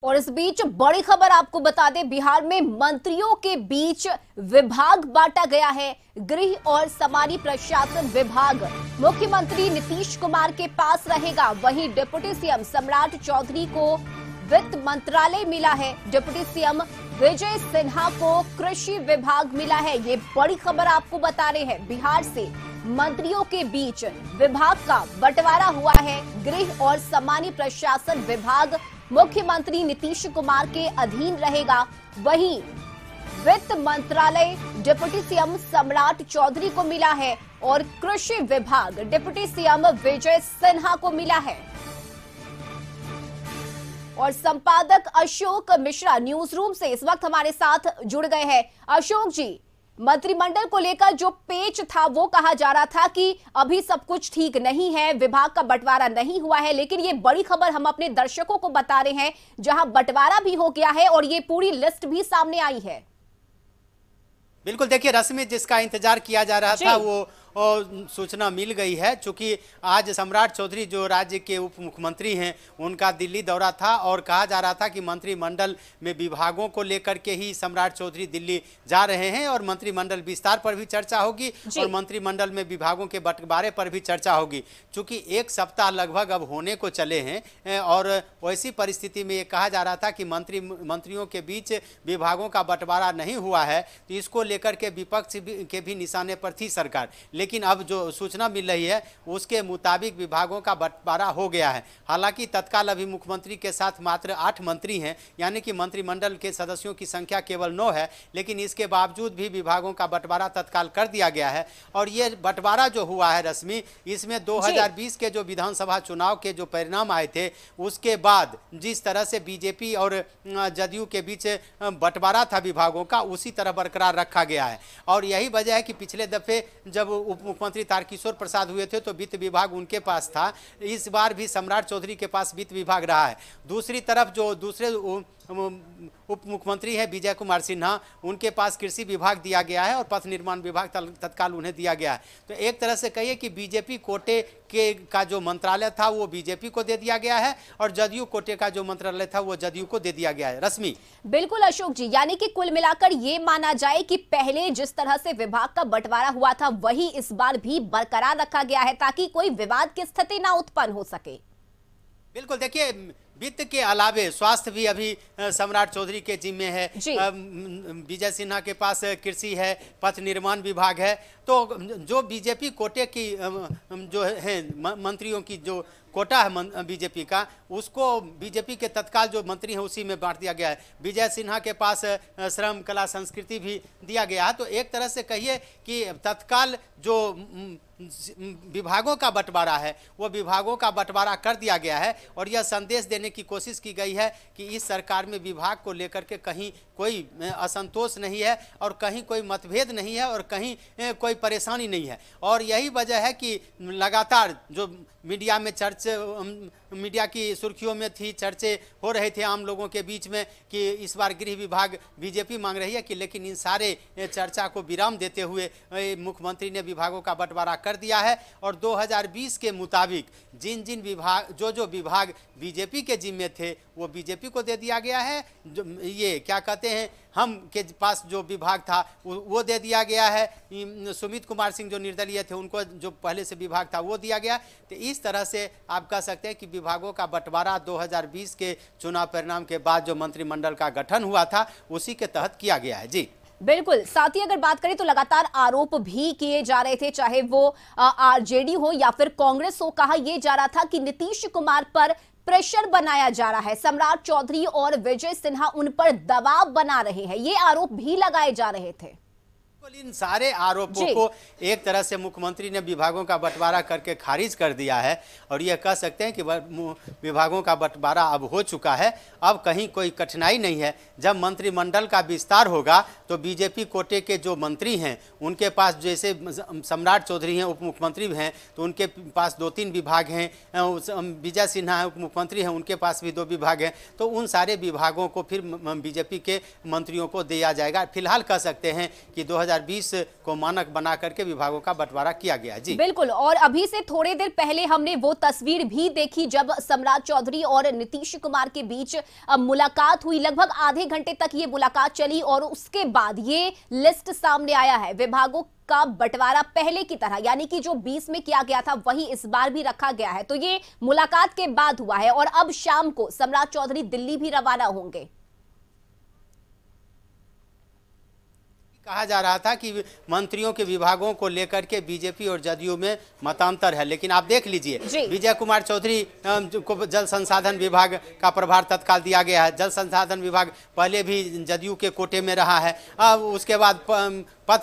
और इस बीच बड़ी खबर आपको बता दें, बिहार में मंत्रियों के बीच विभाग बांटा गया है। गृह और सामान्य प्रशासन विभाग मुख्यमंत्री नीतीश कुमार के पास रहेगा, वहीं डिप्टी सीएम सम्राट चौधरी को वित्त मंत्रालय मिला है। डिप्टी सीएम विजय सिन्हा को कृषि विभाग मिला है। ये बड़ी खबर आपको बता रहे हैं। बिहार से मंत्रियों के बीच विभाग का बंटवारा हुआ है। गृह और सामान्य प्रशासन विभाग मुख्यमंत्री नीतीश कुमार के अधीन रहेगा, वहीं वित्त मंत्रालय डिप्टी सीएम सम्राट चौधरी को मिला है और कृषि विभाग डिप्टी सीएम विजय सिन्हा को मिला है। और संपादक अशोक मिश्रा न्यूज रूम से इस वक्त हमारे साथ जुड़ गए हैं। अशोक जी, मंत्रिमंडल को लेकर जो पेच था वो कहा जा रहा था कि अभी सब कुछ ठीक नहीं है, विभाग का बंटवारा नहीं हुआ है, लेकिन ये बड़ी खबर हम अपने दर्शकों को बता रहे हैं जहां बंटवारा भी हो गया है और ये पूरी लिस्ट भी सामने आई है। बिल्कुल, देखिए रस्मी जिसका इंतजार किया जा रहा था वो सूचना मिल गई है। चूंकि आज सम्राट चौधरी जो राज्य के उप मुख्यमंत्री हैं उनका दिल्ली दौरा था और कहा जा रहा था कि मंत्रिमंडल में विभागों को लेकर के ही सम्राट चौधरी दिल्ली जा रहे हैं और मंत्रिमंडल विस्तार पर भी चर्चा होगी और मंत्रिमंडल में विभागों के बंटवारे पर भी चर्चा होगी। चूंकि एक सप्ताह लगभग अब होने को चले हैं और वैसी परिस्थिति में ये कहा जा रहा था कि मंत्रियों के बीच विभागों का बंटवारा नहीं हुआ है, तो इसको लेकर के विपक्ष के भी निशाने पर थी सरकार। लेकिन अब जो सूचना मिल रही है उसके मुताबिक विभागों का बंटवारा हो गया है। हालांकि तत्काल अभी मुख्यमंत्री के साथ मात्र 8 मंत्री हैं, यानी कि मंत्रिमंडल के सदस्यों की संख्या केवल 9 है, लेकिन इसके बावजूद भी विभागों का बंटवारा तत्काल कर दिया गया है। और ये बंटवारा जो हुआ है रश्मि, इसमें 2020 के जो विधानसभा चुनाव के जो परिणाम आए थे उसके बाद जिस तरह से बीजेपी और जदयू के बीच बंटवारा था विभागों का, उसी तरह बरकरार रखा गया है। और यही वजह है कि पिछले दफे जब उप मुख्यमंत्री तारकिशोर प्रसाद हुए थे तो वित्त विभाग उनके पास था, इस बार भी सम्राट चौधरी के पास वित्त विभाग रहा है। दूसरी तरफ जो दूसरे उप मुख्यमंत्री है विजय कुमार सिन्हा, उनके पास कृषि विभाग दिया गया है और पथ निर्माण विभाग तत्काल उन्हें दिया गया है। तो एक तरह से कहिए कि बीजेपी कोटे का जो मंत्रालय था वो बीजेपी को दे दिया गया है और जदयू कोटे का जो मंत्रालय था वो जदयू को दे दिया गया है। रश्मि, बिल्कुल अशोक जी, यानी कि कुल मिलाकर ये माना जाए कि पहले जिस तरह से विभाग का बंटवारा हुआ था वही इस बार भी बरकरार रखा गया है ताकि कोई विवाद की स्थिति ना उत्पन्न हो सके। बिल्कुल, देखिए वित्त के अलावे स्वास्थ्य भी अभी सम्राट चौधरी के जिम्मे है। विजय सिन्हा के पास कृषि है, पथ निर्माण विभाग है। तो जो बीजेपी कोटे की जो है मंत्रियों की जो कोटा है बीजेपी का, उसको बीजेपी के तत्काल जो मंत्री हैं उसी में बांट दिया गया है। विजय सिन्हा के पास श्रम कला संस्कृति भी दिया गया है। तो एक तरह से कहिए कि तत्काल जो विभागों का बंटवारा है वो विभागों का बंटवारा कर दिया गया है और यह संदेश देने की कोशिश की गई है कि इस सरकार में विभाग को लेकर के कहीं कोई असंतोष नहीं है और कहीं कोई मतभेद नहीं है और कहीं कोई परेशानी नहीं है। और यही वजह है कि लगातार जो मीडिया में मीडिया की सुर्खियों में थी, चर्चे हो रहे थे आम लोगों के बीच में कि इस बार गृह विभाग बीजेपी मांग रही है कि, लेकिन इन सारे चर्चा को विराम देते हुए मुख्यमंत्री ने विभागों का बंटवारा कर दिया है और 2020 के मुताबिक जिन विभाग जो विभाग बीजेपी के जिम्मे थे वो बीजेपी को दे दिया गया है। जो ये क्या कहते हैं, हम के पास जो विभाग था वो दे दिया गया है। सुमित कुमार सिंह जो निर्दलीय थे उनको जो पहले से विभाग था वो दिया गया। तो इस तरह से आप कह सकते हैं कि विभागों का बंटवारा 2020 के चुनाव परिणाम के बाद जो मंत्रिमंडल का गठन हुआ था उसी के तहत किया गया है। जी बिल्कुल, साथ ही अगर बात करें तो लगातार आरोप भी किए जा रहे थे, चाहे वो आरजेडी हो या फिर कांग्रेस हो। कहा यह जा रहा था कि नीतीश कुमार पर प्रेशर बनाया जा रहा है, सम्राट चौधरी और विजय सिन्हा उन पर दबाव बना रहे हैं, ये आरोप भी लगाए जा रहे थे। इन सारे आरोपों को एक तरह से मुख्यमंत्री ने विभागों का बंटवारा करके खारिज कर दिया है और यह कह सकते हैं कि विभागों का बंटवारा अब हो चुका है। अब कहीं कोई कठिनाई नहीं है। जब मंत्रिमंडल का विस्तार होगा तो बीजेपी कोटे के जो मंत्री हैं उनके पास, जैसे सम्राट चौधरी हैं उप मुख्यमंत्री हैं तो उनके पास 2-3 विभाग हैं, विजय सिन्हा उप मुख्यमंत्री हैं उनके पास भी 2 विभाग हैं। तो उन सारे विभागों को फिर बीजेपी के मंत्रियों को दिया जाएगा। फिलहाल कह सकते हैं कि 2020 2020 को मानक बना करके विभागों का बंटवारा किया गया। जी बिल्कुल, और अभी से थोड़ी देर पहले हमने वो तस्वीर भी देखी जब सम्राट चौधरी और नीतीश कुमार के बीच मुलाकात हुई। लगभग आधे घंटे तक ये मुलाकात चली और उसके बाद ये लिस्ट सामने आया है। विभागों का बंटवारा पहले की तरह, यानी कि जो 20 में किया गया था वही इस बार भी रखा गया है। तो ये मुलाकात के बाद हुआ है और अब शाम को सम्राट चौधरी दिल्ली भी रवाना होंगे। कहा जा रहा था कि मंत्रियों के विभागों को लेकर के बीजेपी और जदयू में मतांतर है, लेकिन आप देख लीजिए विजय कुमार चौधरी को जल संसाधन विभाग का प्रभार तत्काल दिया गया है। जल संसाधन विभाग पहले भी जदयू के कोटे में रहा है। अब उसके बाद पथ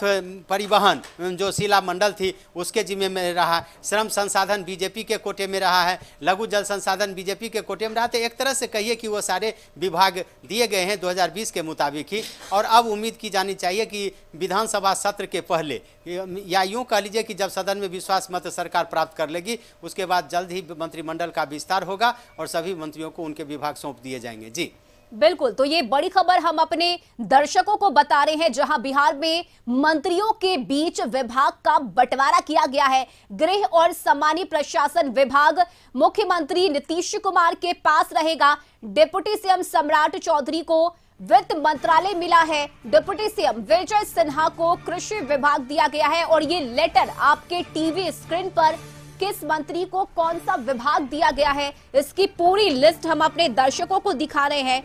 परिवहन जो शीला मंडल थी उसके जिम्मे में रहा। श्रम संसाधन बीजेपी के कोटे में रहा है। लघु जल संसाधन बीजेपी के कोटे में रहा। तो एक तरह से कहिए कि वो सारे विभाग दिए गए हैं 2020 के मुताबिक ही। और अब उम्मीद की जानी चाहिए कि विधानसभा सत्र के पहले, या यूं कह लीजिए कि जब सदन में विश्वास मत सरकार प्राप्त कर लेगी, उसके बाद जल्द ही मंत्रिमंडल का विस्तार होगा और सभी मंत्रियों को उनके विभाग सौंप दिए जाएंगे। जी बिल्कुल, तो ये बड़ी खबर हम अपने दर्शकों को बता रहे हैं, जहां बिहार में मंत्रियों के बीच विभाग का बंटवारा किया गया है। गृह और सामान्य प्रशासन विभाग मुख्यमंत्री नीतीश कुमार के पास रहेगा। डिप्टी सीएम सम्राट चौधरी को वित्त मंत्रालय मिला है। डिप्टी सीएम विजय सिन्हा को कृषि विभाग दिया गया है। और ये लेटर आपके टीवी स्क्रीन पर किस मंत्री को कौन सा विभाग दिया गया है, इसकी पूरी लिस्ट हम अपने दर्शकों को दिखा रहे हैं।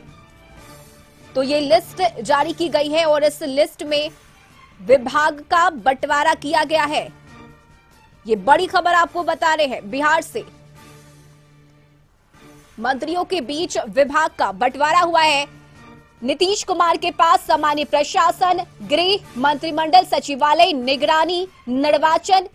तो ये लिस्ट जारी की गई है और इस लिस्ट में विभाग का बंटवारा किया गया है। ये बड़ी खबर आपको बता रहे हैं। बिहार से मंत्रियों के बीच विभाग का बंटवारा हुआ है। नीतीश कुमार के पास सामान्य प्रशासन, गृह, मंत्रिमंडल सचिवालय, निगरानी, निर्वाचन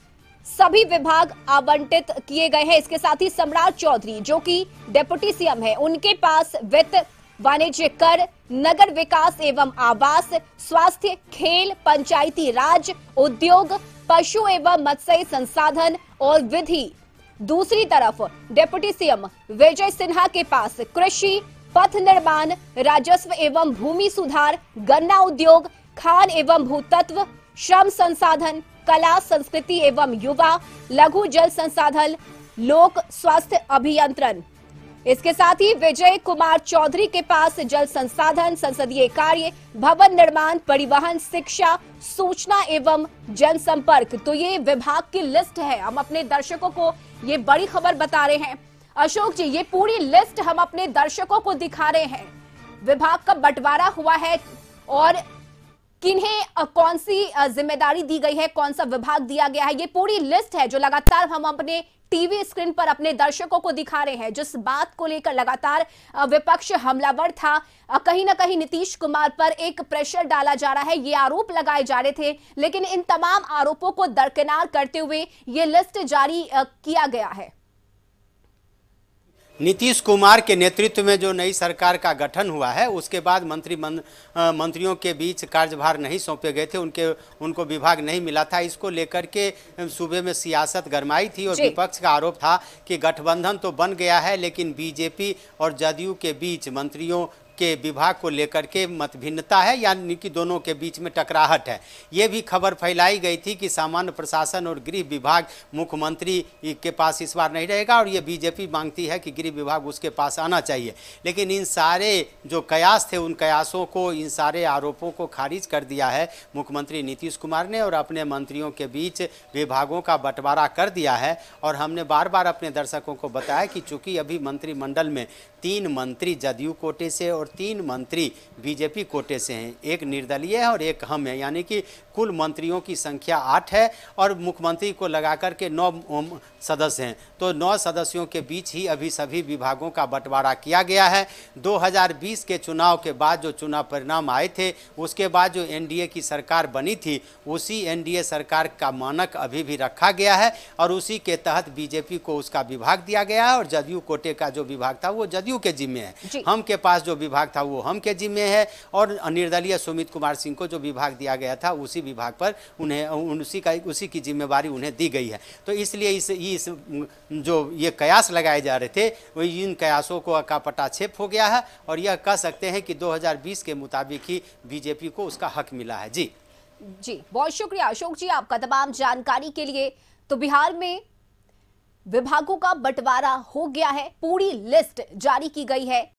सभी विभाग आवंटित किए गए हैं। इसके साथ ही सम्राट चौधरी जो कि डिप्टी सीएम है, उनके पास वित्त, वाणिज्य कर, नगर विकास एवं आवास, स्वास्थ्य, खेल, पंचायती राज, उद्योग, पशु एवं मत्स्य संसाधन और विधि। दूसरी तरफ डिप्टी सीएम विजय सिन्हा के पास कृषि, पथ निर्माण, राजस्व एवं भूमि सुधार, गन्ना उद्योग, खान एवं भूतत्व, श्रम संसाधन, कला संस्कृति एवं युवा, लघु जल संसाधन, लोक स्वास्थ्य अभियंत्रण। इसके साथ ही विजय कुमार चौधरी के पास जल संसाधन, संसदीय कार्य, भवन निर्माण, परिवहन, शिक्षा, सूचना एवं जनसंपर्क। तो ये विभाग की लिस्ट है। हम अपने दर्शकों को ये बड़ी खबर बता रहे हैं। अशोक जी, ये पूरी लिस्ट हम अपने दर्शकों को दिखा रहे हैं। विभाग का बंटवारा हुआ है और किन्हें कौन सी जिम्मेदारी दी गई है, कौन सा विभाग दिया गया है, ये पूरी लिस्ट है जो लगातार हम अपने टीवी स्क्रीन पर अपने दर्शकों को दिखा रहे हैं। जिस बात को लेकर लगातार विपक्ष हमलावर था, कहीं ना कहीं नीतीश कुमार पर एक प्रेशर डाला जा रहा है, ये आरोप लगाए जा रहे थे, लेकिन इन तमाम आरोपों को दरकिनार करते हुए ये लिस्ट जारी किया गया है। नीतीश कुमार के नेतृत्व में जो नई सरकार का गठन हुआ है उसके बाद मंत्रियों के बीच कार्यभार नहीं सौंपे गए थे, उनको विभाग नहीं मिला था। इसको लेकर के सूबे में सियासत गरमाई थी और विपक्ष का आरोप था कि गठबंधन तो बन गया है लेकिन बीजेपी और जदयू के बीच मंत्रियों के विभाग को लेकर के मतभिन्नता है, यानी कि दोनों के बीच में टकराहट है। ये भी खबर फैलाई गई थी कि सामान्य प्रशासन और गृह विभाग मुख्यमंत्री के पास इस बार नहीं रहेगा और ये बीजेपी मांगती है कि गृह विभाग उसके पास आना चाहिए। लेकिन इन सारे जो कयास थे, उन कयासों को, इन सारे आरोपों को खारिज कर दिया है मुख्यमंत्री नीतीश कुमार ने और अपने मंत्रियों के बीच विभागों का बंटवारा कर दिया है। और हमने बार बार अपने दर्शकों को बताया कि चूंकि अभी मंत्रिमंडल में 3 मंत्री जदयू कोटे से और 3 मंत्री बीजेपी कोटे से हैं, एक निर्दलीय है और एक हम है, यानी कि कुल मंत्रियों की संख्या 8 है और मुख्यमंत्री को लगाकर के 9 सदस्य हैं। तो 9 सदस्यों के बीच ही अभी सभी विभागों का बंटवारा किया गया है। 2020 के चुनाव के बाद जो चुनाव परिणाम आए थे, उसके बाद जो एनडीए की सरकार बनी थी, उसी एनडीए सरकार का मानक अभी भी रखा गया है और उसी के तहत बीजेपी को उसका विभाग दिया गया है और जदयू कोटे का जो विभाग था वो जदयू के जिम्मे है। हम के पास जो विभाग था वो हम के जिम्मे है और निर्दलीय सुमित कुमार सिंह को जो विभाग दिया गया था उसी विभाग पर उसी की जिम्मेवारी उन्हें दी गई है। तो इसलिए इस जो ये कयास लगाए जा रहे थे वो इन कयासों का पटाक्षेप हो गया है और यह कह सकते हैं कि 2020 के मुताबिक ही बीजेपी को उसका हक मिला है। जी जी, बहुत शुक्रिया अशोक जी आपका तमाम जानकारी के लिए। तो बिहार में विभागों का बंटवारा हो गया है, पूरी लिस्ट जारी की गई है।